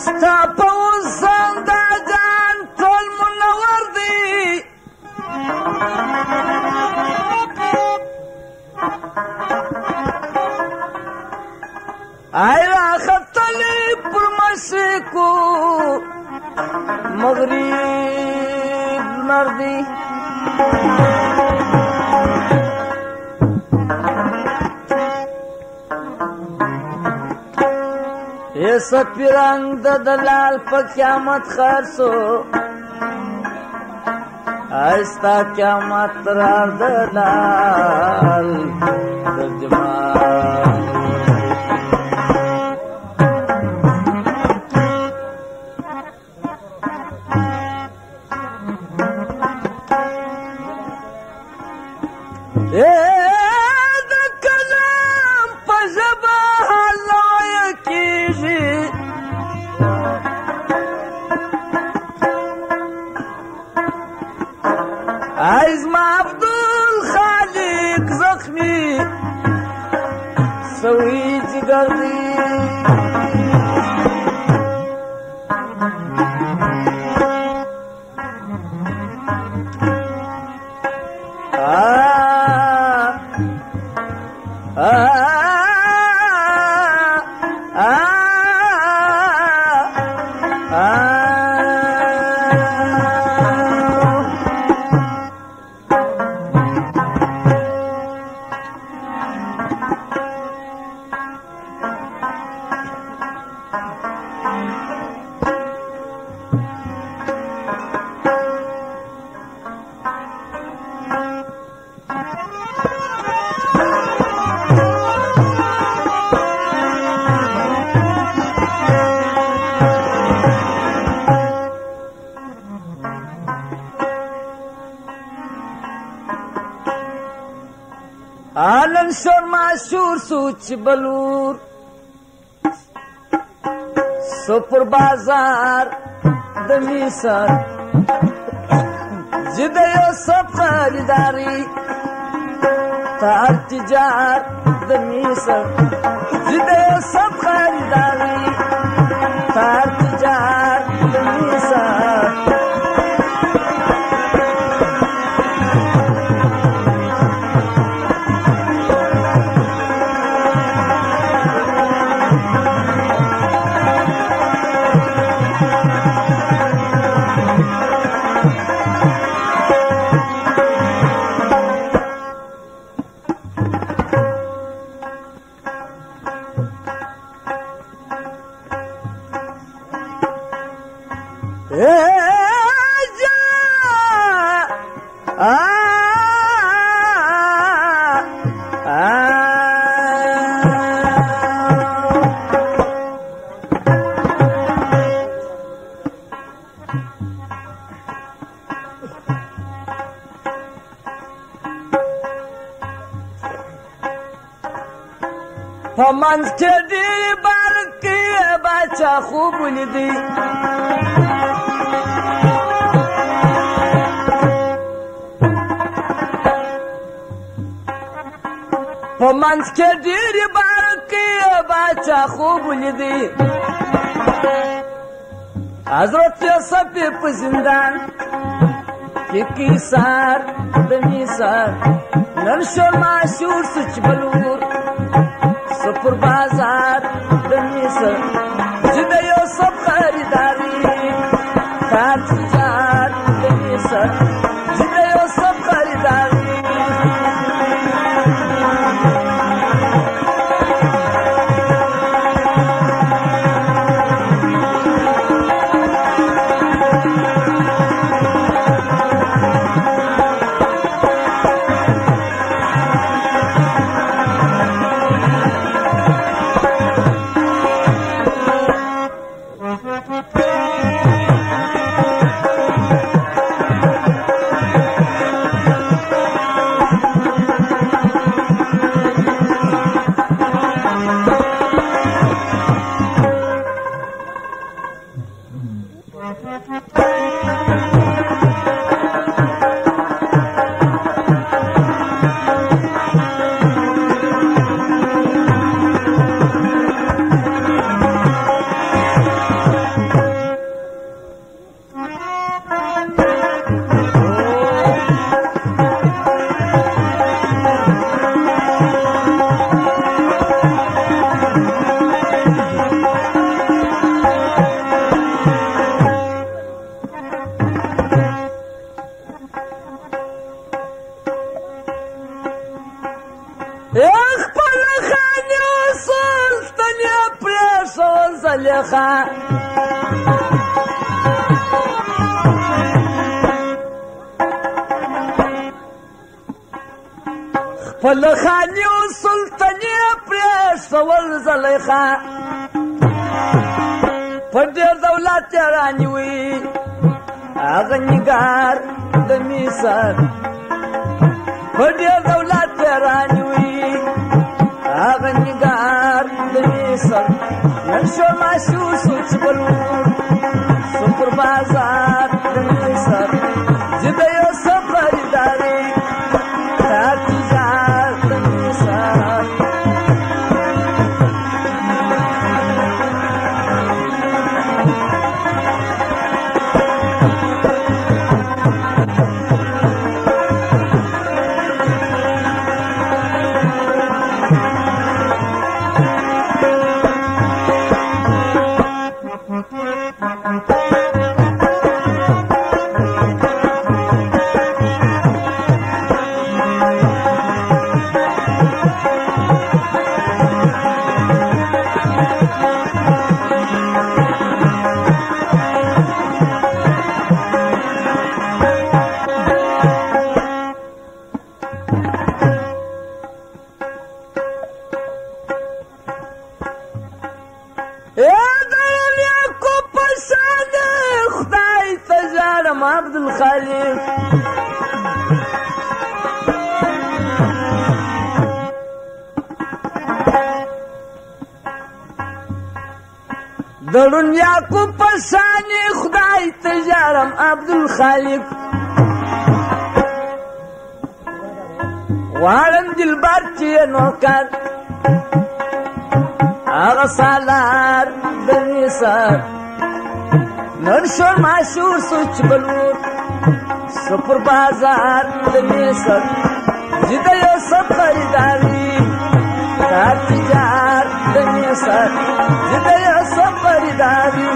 ستا په وصل دا جان ټول منور دی ای راختلی پر مشرقو مغرب لمر دی یہ سپیرنگ د دلال په قیامت خرسو آئستا قیامت را دلال د جمال عزم عبدالخالق زخمی سوی جگر دی आलन शोर माशूर सूच बलूर सोपुर बाजार दमीसर जिदयो सब खरीदारी तार तिजार दमीसर जिदयो सब खरीदारी तार तिजार दमीसर منز کې ډېرې بارکې باچا خوب ولیدی په منز کې ډېرې بارکې باچا خوب ولیدی حضرت یوسف په زندان کې کیسار د میسار نن شو معشور سوچ بلور سپر بازار دنیسر جده یو سب خریداری کار تجار دنیسر جده یو سب خریداری خپل خاني اصول تنې پرېښول زلیخا خپل خاني اصول تنې پرېښول زلیخا په ډېر دولت یې رانیوي هغه نګار د مصر په ډېر دولت یې رانیوي هغه نګار د مصر نن شو ماشوم شو چې بلور شو پر بازار د مصر چې د یوسف خریداري دا تجار د مصر عبد الخالق درون یعقوب پسانی خدای تجارم عبد الخالق وارم دلبر چی نوکر آغا سالار دنی سر نن شو ماشور سوچ بلور سپر بازار د مصر جد یوسف خریداری کار تجار د مصر جد یوسف خریداری